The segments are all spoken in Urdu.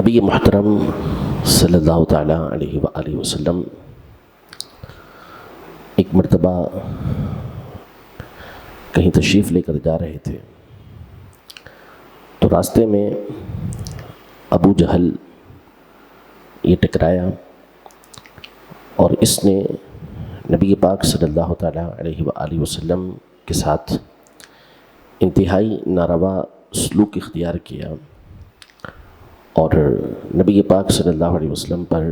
نبی محترم صلی اللہ تعالیٰ علیہ وآلہ وسلم ایک مرتبہ کہیں تشریف لے کر جا رہے تھے تو راستے میں ابو جہل یہ ٹکرایا اور اس نے نبی پاک صلی اللہ تعالیٰ علیہ وآلہ وسلم کے ساتھ انتہائی ناروا سلوک اختیار کیا اور نبی پاک صلی اللہ علیہ وسلم پر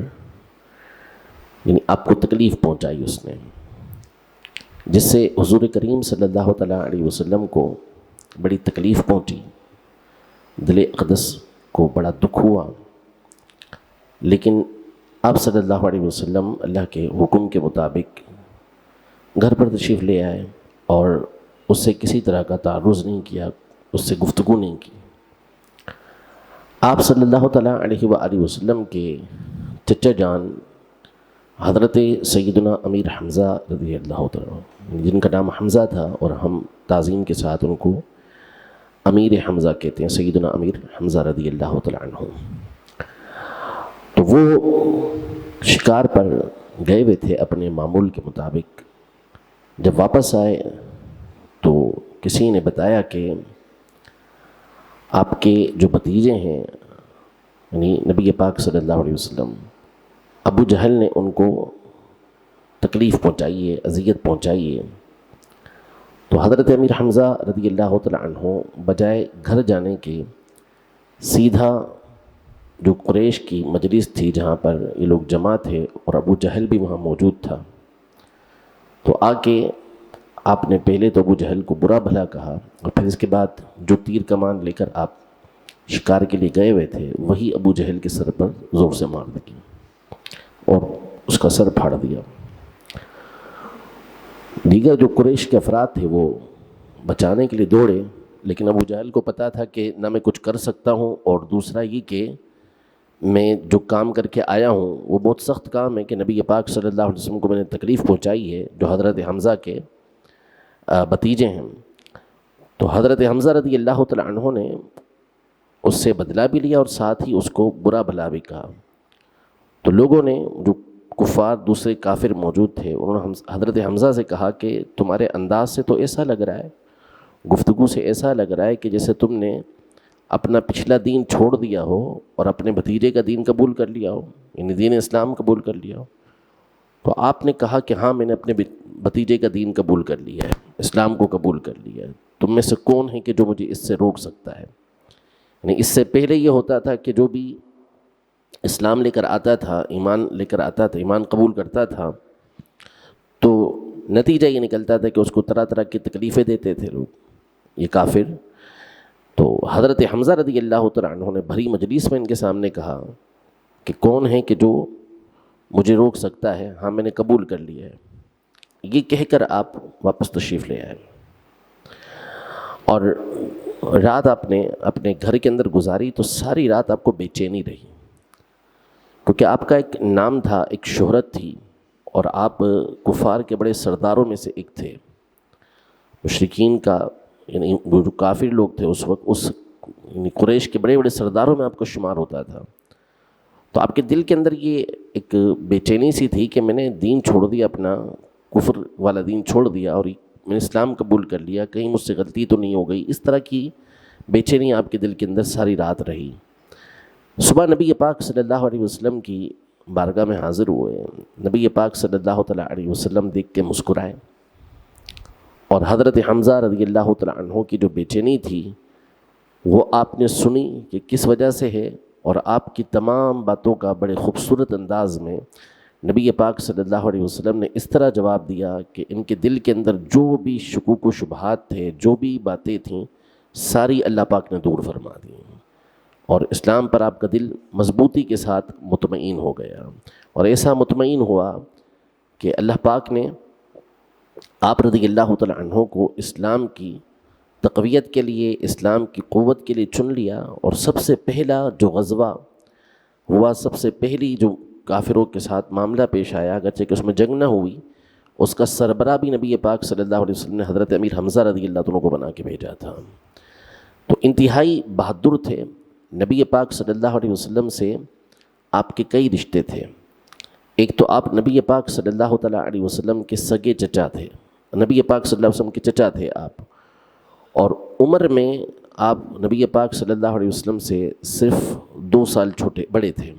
یعنی آپ کو تکلیف پہنچائی اس نے، جس سے حضور کریم صلی اللہ تعالیٰ علیہ وسلم کو بڑی تکلیف پہنچی، دل اقدس کو بڑا دکھ ہوا، لیکن آپ صلی اللہ علیہ وسلم اللہ کے حکم کے مطابق گھر پر تشریف لے آئے اور اس سے کسی طرح کا تعرض نہیں کیا، اس سے گفتگو نہیں کی۔ آپ صلی اللہ تعالیٰ علیہ وآلہ وسلم کے چچا جان حضرت سیدنا امیر حمزہ رضی اللہ تعالیٰ، جن کا نام حمزہ تھا اور ہم تعظیم کے ساتھ ان کو امیر حمزہ کہتے ہیں، سیدنا امیر حمزہ رضی اللہ تعالیٰ عنہ، تو وہ شکار پر گئے ہوئے تھے اپنے معمول کے مطابق۔ جب واپس آئے تو کسی نے بتایا کہ آپ کے جو بھتیجے ہیں یعنی نبی پاک صلی اللہ علیہ وسلم، ابو جہل نے ان کو تکلیف پہنچائی ہے، اذیت پہنچائی ہے۔ تو حضرت امیر حمزہ رضی اللہ تعالیٰ عنہ بجائے گھر جانے کے سیدھا جو قریش کی مجلس تھی جہاں پر یہ لوگ جمع تھے اور ابو جہل بھی وہاں موجود تھا، تو آ کے آپ نے پہلے تو ابو جہل کو برا بھلا کہا اور پھر اس کے بعد جو تیر کمان لے کر آپ شکار کے لیے گئے ہوئے تھے وہی ابو جہل کے سر پر زور سے مار دی اور اس کا سر پھاڑ دیا۔ دیگر جو قریش کے افراد تھے وہ بچانے کے لیے دوڑے، لیکن ابو جہل کو پتا تھا کہ نہ میں کچھ کر سکتا ہوں، اور دوسرا یہ کہ میں جو کام کر کے آیا ہوں وہ بہت سخت کام ہے کہ نبی پاک صلی اللہ علیہ وسلم کو میں نے تکلیف پہنچائی ہے جو حضرت حمزہ کے بھتیجے ہیں۔ تو حضرت حمزہ رضی اللہ تعالیٰ عنہ نے اس سے بدلہ بھی لیا اور ساتھ ہی اس کو برا بھلا بھی کہا۔ تو لوگوں نے جو کفار دوسرے کافر موجود تھے انہوں نے حضرت حمزہ سے کہا کہ تمہارے انداز سے تو ایسا لگ رہا ہے، گفتگو سے ایسا لگ رہا ہے کہ جیسے تم نے اپنا پچھلا دین چھوڑ دیا ہو اور اپنے بھتیجے کا دین قبول کر لیا ہو، یعنی دین اسلام قبول کر لیا ہو۔ تو آپ نے کہا کہ ہاں میں نے اپنے بھتیجے کا دین قبول کر لیا ہے، اسلام کو قبول کر لیا ہے، تم میں سے کون ہے کہ جو مجھے اس سے روک سکتا ہے؟ یعنی اس سے پہلے یہ ہوتا تھا کہ جو بھی اسلام لے کر آتا تھا، ایمان لے کر آتا تھا، ایمان قبول کرتا تھا، تو نتیجہ یہ نکلتا تھا کہ اس کو طرح طرح کی تکلیفیں دیتے تھے لوگ، یہ کافر۔ تو حضرت حمزہ رضی اللہ تعالیٰ عنہ نے بھری مجلس میں ان کے سامنے کہا کہ کون ہے کہ جو مجھے روک سکتا ہے؟ ہاں میں نے قبول کر لیا ہے۔ یہ کہہ کر آپ واپس تشریف لے آئے اور رات آپ نے اپنے گھر کے اندر گزاری تو ساری رات آپ کو بے چینی رہی، کیونکہ آپ کا ایک نام تھا، ایک شہرت تھی، اور آپ کفار کے بڑے سرداروں میں سے ایک تھے، مشرکین کا یعنی وہ جو کافر لوگ تھے اس وقت، اس یعنی قریش کے بڑے بڑے سرداروں میں آپ کا شمار ہوتا تھا۔ تو آپ کے دل کے اندر یہ ایک بے چینی سی تھی کہ میں نے دین چھوڑ دیا، اپنا کفر والا دین چھوڑ دیا اور میں نے اسلام قبول کر لیا، کہیں مجھ سے غلطی تو نہیں ہو گئی، اس طرح کی بے چینی آپ کے دل کے اندر ساری رات رہی۔ صبح نبی پاک صلی اللہ علیہ وسلم کی بارگاہ میں حاضر ہوئے، نبی پاک صلی اللہ تعالیٰ علیہ وسلم دیکھ کے مسکرائے اور حضرت حمزہ رضی اللہ تعالیٰ عنہ کی جو بے چینی تھی وہ آپ نے سنی کہ کس وجہ سے ہے، اور آپ کی تمام باتوں کا بڑے خوبصورت انداز میں نبی پاک صلی اللہ علیہ وسلم نے اس طرح جواب دیا کہ ان کے دل کے اندر جو بھی شکوک و شبہات تھے، جو بھی باتیں تھیں، ساری اللہ پاک نے دور فرما دی اور اسلام پر آپ کا دل مضبوطی کے ساتھ مطمئن ہو گیا، اور ایسا مطمئن ہوا کہ اللہ پاک نے آپ رضی اللہ تعالیٰ عنہ کو اسلام کی تقویت کے لیے، اسلام کی قوت کے لیے چن لیا، اور سب سے پہلا جو غزوہ ہوا، سب سے پہلی جو کافروں کے ساتھ معاملہ پیش آیا، اگرچہ کہ اس میں جنگ نہ ہوئی، اس کا سربراہ بھی نبی پاک صلی اللہ علیہ وسلم نے حضرت امیر حمزہ رضی اللہ عنہ کو بنا کے بھیجا تھا۔ تو انتہائی بہادر تھے نبی پاک صلی اللہ علیہ وسلم سے آپ کے کئی رشتے تھے۔ ایک تو آپ نبی پاک صلی اللہ تعالیٰ علیہ وسلم کے سگے چچا تھے، نبی پاک صلی اللہ علیہ وسلم کے چچا تھے آپ، اور عمر میں آپ نبی پاک صلی اللہ علیہ وسلم سے صرف 2 سال بڑے تھے،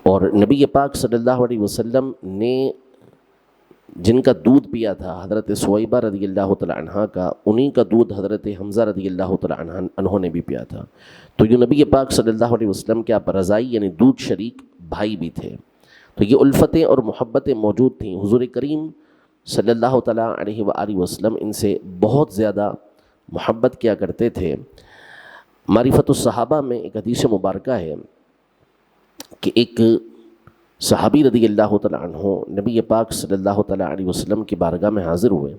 اور نبی پاک صلی اللہ علیہ وسلم نے جن کا دودھ پیا تھا حضرت سویبہ رضی اللہ تعالیٰ عنہ کا، انہی کا دودھ حضرت حمزہ رضی اللہ تعالیٰ عنہ نے بھی پیا تھا۔ تو یہ نبی پاک صلی اللہ علیہ وسلم کے آپ رضائی یعنی دودھ شریک بھائی بھی تھے، تو یہ الفتیں اور محبتیں موجود تھیں۔ حضور کریم صلی اللہ تعالیٰ علیہ وآلہ وسلم ان سے بہت زیادہ محبت کیا کرتے تھے۔ معرفت الصحابہ میں ایک حدیث مبارکہ ہے کہ ایک صحابی رضی اللہ تعالیٰ عنہ نبی پاک صلی اللہ تعالیٰ علیہ وسلم کی بارگاہ میں حاضر ہوئے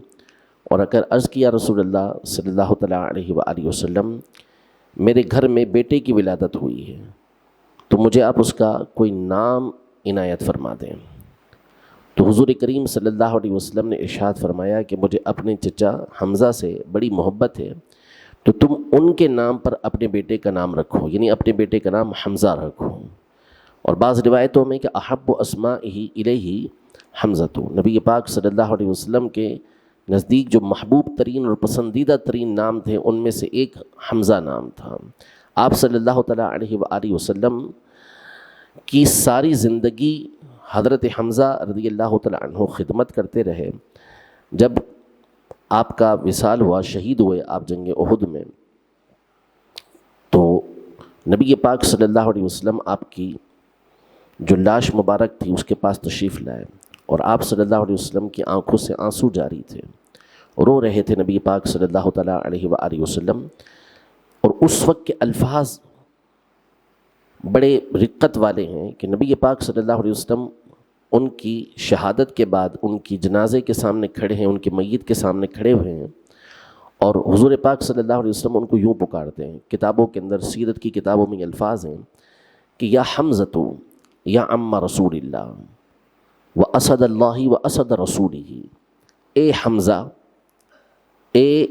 اور اگر عرض کیا رسول اللہ صلی اللہ تعالیٰ علیہ وآلہ وسلم میرے گھر میں بیٹے کی ولادت ہوئی ہے تو مجھے آپ اس کا کوئی نام عنایت فرما دیں۔ تو حضور کریم صلی اللہ علیہ وسلم نے ارشاد فرمایا کہ مجھے اپنے چچا حمزہ سے بڑی محبت ہے، تو تم ان کے نام پر اپنے بیٹے کا نام رکھو، یعنی اپنے بیٹے کا نام حمزہ رکھو۔ اور بعض روایتوں میں کہ احب اسمائہ الیہ حمزۃ، نبی پاک صلی اللہ علیہ وسلم کے نزدیک جو محبوب ترین اور پسندیدہ ترین نام تھے ان میں سے ایک حمزہ نام تھا۔ آپ صلی اللہ تعالیٰ علیہ وآلہ وسلم کی ساری زندگی حضرت حمزہ رضی اللہ تعالیٰ عنہ خدمت کرتے رہے۔ جب آپ کا وصال ہوا، شہید ہوئے آپ جنگ احد میں، تو نبی پاک صلی اللہ علیہ وسلم آپ کی جو لاش مبارک تھی اس کے پاس تشریف لائے، اور آپ صلی اللہ علیہ وسلم کی آنکھوں سے آنسو جاری تھے، رو رہے تھے نبی پاک صلی اللہ تعالیٰ علیہ وآلہ وسلم، اور اس وقت کے الفاظ بڑے رقت والے ہیں کہ نبی پاک صلی اللہ علیہ وسلم ان کی شہادت کے بعد ان کی جنازے کے سامنے کھڑے ہیں، ان کی میت کے سامنے کھڑے ہوئے ہیں، اور حضور پاک صلی اللہ علیہ وسلم ان کو یوں پکارتے ہیں۔ کتابوں کے اندر، سیرت کی کتابوں میں یہ الفاظ ہیں کہ یا حمزۃ یا عم رسول اللہ و اسد اللہ و اسد رسولہ، اے حمزہ، اے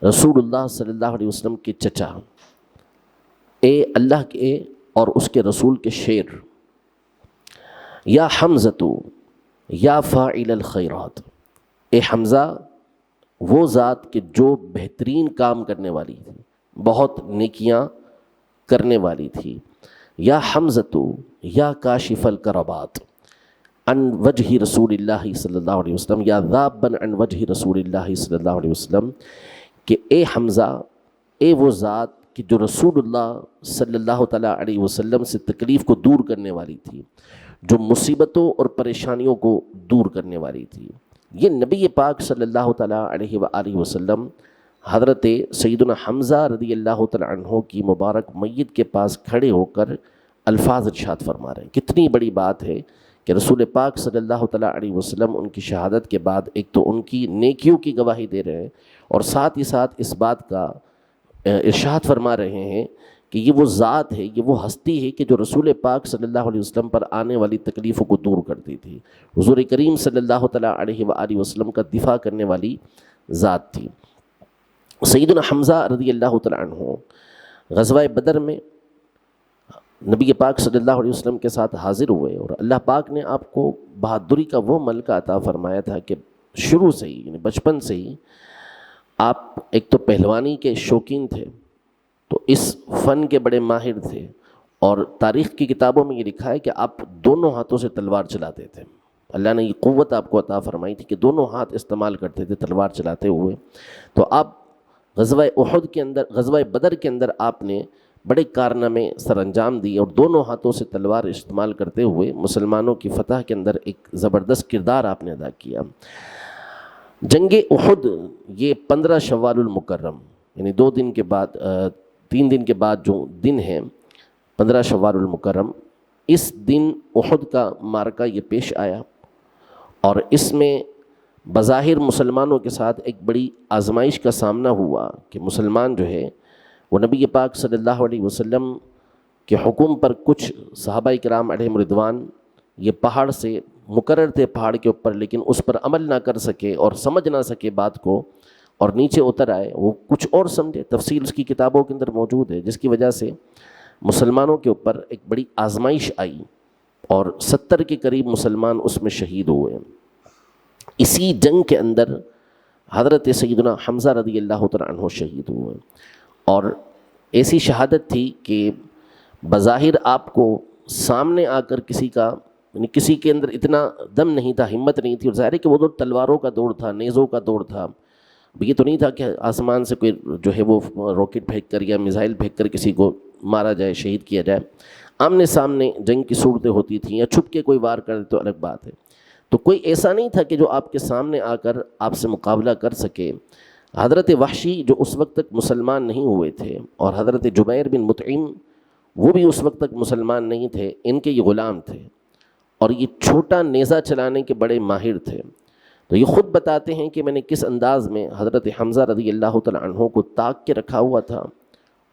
رسول اللہ صلی اللہ علیہ وسلم کے چچا، اے اللہ کے اور اس کے رسول کے شیر، یا حمزۃ یا فاعل الخیرات، اے حمزہ وہ ذات کہ جو بہترین کام کرنے والی تھی، بہت نیکیاں کرنے والی تھی، یا حمزۃ یا کاشف الکربات عن وجہ رسول اللہ صلی اللہ علیہ وسلم، یا ذابًا عن وجہ رسول اللہ صلی اللہ علیہ وسلم، کہ اے حمزہ، اے وہ ذات کہ جو رسول اللہ صلی اللہ تعالیٰ علیہ وسلم سے تکلیف کو دور کرنے والی تھی، جو مصیبتوں اور پریشانیوں کو دور کرنے والی تھی۔ یہ نبی پاک صلی اللہ تعالیٰ علیہ وآلہ وسلم حضرت سیدنا حمزہ رضی اللہ تعالیٰ عنہ کی مبارک میت کے پاس کھڑے ہو کر الفاظ ارشاد فرما رہے ہیں۔ کتنی بڑی بات ہے کہ رسول پاک صلی اللہ تعالیٰ علیہ وسلم ان کی شہادت کے بعد ایک تو ان کی نیکیوں کی گواہی دے رہے ہیں، اور ساتھ ہی ساتھ اس بات کا ارشاد فرما رہے ہیں کہ یہ وہ ذات ہے، یہ وہ ہستی ہے کہ جو رسول پاک صلی اللہ علیہ وسلم پر آنے والی تکلیفوں کو دور کرتی تھی، حضور کریم صلی اللہ تعالیٰ علیہ وآلہ وسلم کا دفاع کرنے والی ذات تھی۔ سیدنا حمزہ رضی اللہ تعالیٰ عنہ غزوہ بدر میں نبی پاک صلی اللہ علیہ وسلم کے ساتھ حاضر ہوئے، اور اللہ پاک نے آپ کو بہادری کا وہ ملکہ عطا فرمایا تھا کہ شروع سے ہی، یعنی بچپن سے ہی آپ ایک تو پہلوانی کے شوقین تھے، تو اس فن کے بڑے ماہر تھے، اور تاریخ کی کتابوں میں یہ لکھا ہے کہ آپ دونوں ہاتھوں سے تلوار چلاتے تھے۔ اللہ نے یہ قوت آپ کو عطا فرمائی تھی کہ دونوں ہاتھ استعمال کرتے تھے تلوار چلاتے ہوئے۔ تو آپ غزوہ احد کے اندر، غزوہ بدر کے اندر آپ نے بڑے کارنامے سر انجام دی، اور دونوں ہاتھوں سے تلوار استعمال کرتے ہوئے مسلمانوں کی فتح کے اندر ایک زبردست کردار آپ نے ادا کیا۔ جنگ احد یہ 15 شوال المکرم، یعنی 2 دن کے بعد، 3 دن کے بعد جو دن ہے 15 شوال المکرم، اس دن احد کا معرکہ یہ پیش آیا، اور اس میں بظاہر مسلمانوں کے ساتھ ایک بڑی آزمائش کا سامنا ہوا کہ مسلمان جو ہے وہ نبی پاک صلی اللہ علیہ وسلم کے حکم پر کچھ صحابہ کرام علیہم رضوان یہ پہاڑ سے مقرر تھے پہاڑ کے اوپر، لیکن اس پر عمل نہ کر سکے اور سمجھ نہ سکے بات کو، اور نیچے اتر آئے، وہ کچھ اور سمجھے، تفصیل اس کی کتابوں کے اندر موجود ہے، جس کی وجہ سے مسلمانوں کے اوپر ایک بڑی آزمائش آئی اور 70 کے قریب مسلمان اس میں شہید ہوئے۔ اسی جنگ کے اندر حضرت سیدنا حمزہ رضی اللہ تعالیٰ عنہ شہید ہوئے، اور ایسی شہادت تھی کہ بظاہر آپ کو سامنے آ کر کسی کا، یعنی کسی کے اندر اتنا دم نہیں تھا، ہمت نہیں تھی، اور ظاہر ہے کہ وہ دور تلواروں کا دور تھا، نیزوں کا دور تھا، یہ تو نہیں تھا کہ آسمان سے کوئی جو ہے وہ راکٹ پھینک کر یا میزائل پھینک کر کسی کو مارا جائے، شہید کیا جائے۔ آمنے سامنے جنگ کی صورتیں ہوتی تھیں، یا چھپ کے کوئی وار کر دے تو الگ بات ہے، تو کوئی ایسا نہیں تھا کہ جو آپ کے سامنے آ کر آپ سے مقابلہ کر سکے۔ حضرت وحشی جو اس وقت تک مسلمان نہیں ہوئے تھے، اور حضرت جبیر بن مطعم وہ بھی اس وقت تک مسلمان نہیں تھے، ان کے یہ غلام تھے، اور یہ چھوٹا نیزہ چلانے کے بڑے ماہر تھے۔ تو یہ خود بتاتے ہیں کہ میں نے کس انداز میں حضرت حمزہ رضی اللہ تعالیٰ عنہ کو تاک کے رکھا ہوا تھا،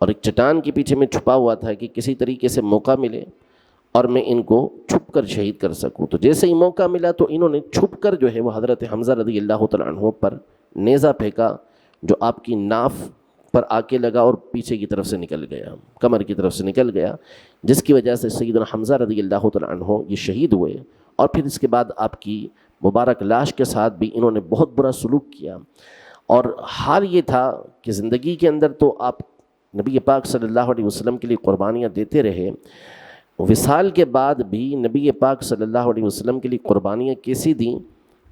اور ایک چٹان کے پیچھے میں چھپا ہوا تھا کہ کسی طریقے سے موقع ملے اور میں ان کو چھپ کر شہید کر سکوں۔ تو جیسے ہی موقع ملا تو انہوں نے چھپ کر جو ہے وہ حضرت حمزہ رضی اللہ تعالیٰ عنہ پر نیزہ پھینکا، جو آپ کی ناف پر آ کے لگا اور پیچھے کی طرف سے نکل گیا، کمر کی طرف سے نکل گیا، جس کی وجہ سے سیدنا حمزہ رضی اللہ تعالیٰ عنہ یہ شہید ہوئے۔ اور پھر اس کے بعد آپ کی مبارک لاش کے ساتھ بھی انہوں نے بہت برا سلوک کیا، اور حال یہ تھا کہ زندگی کے اندر تو آپ نبی پاک صلی اللہ علیہ وسلم کے لیے قربانیاں دیتے رہے، وصال کے بعد بھی نبی پاک صلی اللہ علیہ وسلم کے لیے قربانیاں کیسی دیں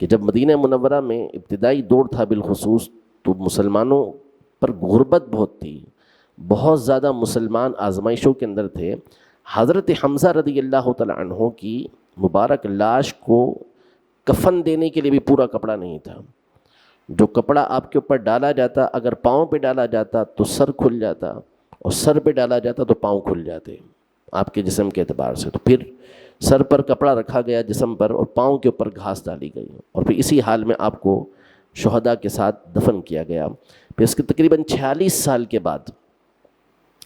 کہ جب مدینہ منورہ میں ابتدائی دور تھا بالخصوص، تو مسلمانوں پر غربت بہت تھی، بہت زیادہ مسلمان آزمائشوں کے اندر تھے۔ حضرت حمزہ رضی اللہ تعالیٰ عنہ کی مبارک لاش کو کفن دینے کے لیے بھی پورا کپڑا نہیں تھا۔ جو کپڑا آپ کے اوپر ڈالا جاتا، اگر پاؤں پہ ڈالا جاتا تو سر کھل جاتا، اور سر پہ ڈالا جاتا تو پاؤں کھل جاتے آپ کے جسم کے اعتبار سے۔ تو پھر سر پر کپڑا رکھا گیا جسم پر، اور پاؤں کے اوپر گھاس ڈالی گئی، اور پھر اسی حال میں آپ کو شہداء کے ساتھ دفن کیا گیا۔ پھر اس کے تقریباً 46 سال کے بعد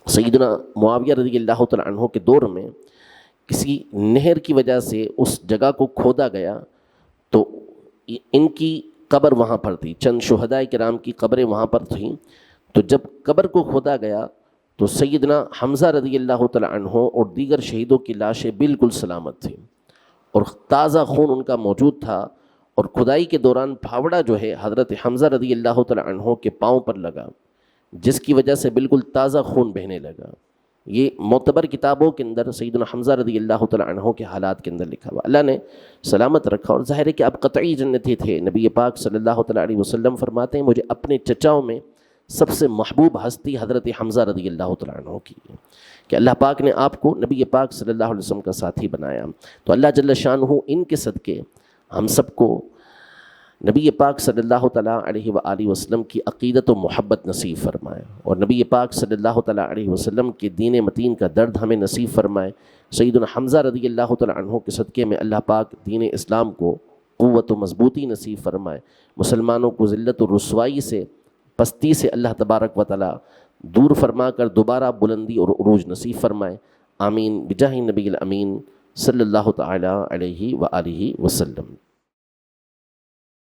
سیدنا معاویہ رضی اللہ تعالیٰ عنہ کے دور میں کسی نہر کی وجہ سے اس جگہ کو کھودا گیا، تو ان کی قبر وہاں پر تھی، چند شہداء کرام کی قبریں وہاں پر تھیں۔ تو جب قبر کو کھودا گیا تو سیدنا حمزہ رضی اللہ تعالیٰ عنہ اور دیگر شہیدوں کی لاشیں بالکل سلامت تھیں، اور تازہ خون ان کا موجود تھا، اور کھدائی کے دوران پھاوڑا جو ہے حضرت حمزہ رضی اللہ تعالیٰ عنہ کے پاؤں پر لگا، جس کی وجہ سے بالکل تازہ خون بہنے لگا۔ یہ معتبر کتابوں کے اندر سیدنا حمزہ رضی اللہ تعالیٰ عنہ کے حالات کے اندر لکھا ہوا۔ اللہ نے سلامت رکھا، اور ظاہر ہے کہ آپ قطعی جنتی تھے۔ نبی پاک صلی اللہ تعالیٰ علیہ وسلم فرماتے ہیں مجھے اپنے چچاؤں میں سب سے محبوب ہستی حضرت حمزہ رضی اللہ تعالیٰ عنہ کی ہے، کہ اللہ پاک نے آپ کو نبی پاک صلی اللہ علیہ وسلم کا ساتھی بنایا۔ تو اللہ جل شانہ ان کے صدقے ہم سب کو نبی پاک صلی اللہ تعالیٰ علیہ وآلہ وسلم کی عقیدت و محبت نصیب فرمائے، اور نبی پاک صلی اللہ تعالیٰ علیہ وسلم کے دین متین کا درد ہمیں نصیب فرمائے۔ سیدنا حمزہ رضی اللہ تعالیٰ عنہ کے صدقے میں اللہ پاک دین اسلام کو قوت و مضبوطی نصیب فرمائے، مسلمانوں کو ذلت و رسوائی سے، پستی سے اللہ تبارک و تعالیٰ دور فرما کر دوبارہ بلندی اور عروج نصیب فرمائے۔ آمین بجاہ نبی الامین صلی اللہ تعالیٰ علیہ وآلہ وسلم۔